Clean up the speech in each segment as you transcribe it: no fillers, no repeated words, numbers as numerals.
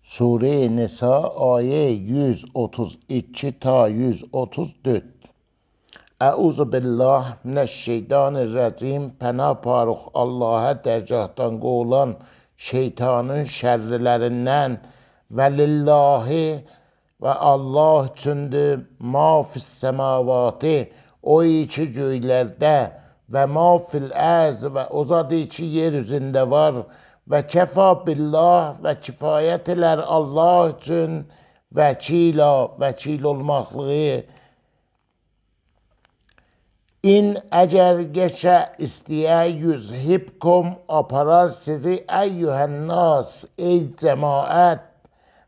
Sure-i Nisa ayə 132 ta 134. Əuzu billah minəşşeytanirracim. Pənah parıq Allaha dərgahdan qovulan şeytanın şərrilərindən. Və lillahi və Allah üçündür ma fis-səmavati, o iki göylərdə, və ma fil-ərz, və o zat iki yer üzündə var, və kəfa billah, və kifayət elər Allah üçün vəkila, vəkil olmaqlığı. İn əgər geçə istəyə yüzhibkum, aparar sizi əyyühənnas, ey cəmaət,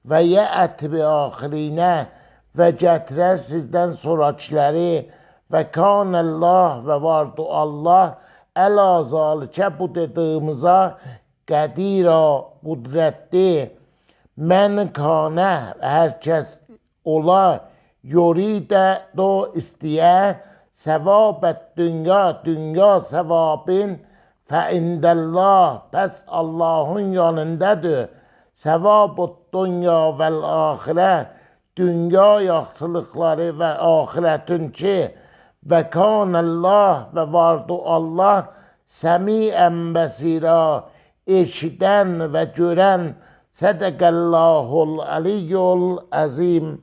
və yəət bi axirinə, və gətirər sizdən sonrakiləri, və kanəllah, və vardı Allah, əla zalikə, bu dediyimiza qədira, qudrətli. Mən kanə, hər kəs ola, yoridə do istəyə, səvabət dünya, dünya səvabin, fə indəllah, pəs Allahın yanındadır. Səvabut dünya vəl-axirə, dünya yaxşılıqları və axirətin ki, və kanəllah, və vardı Allah, səmiən bəsira, eşidən və görən. Sədəqəllahul əliyyul əzim.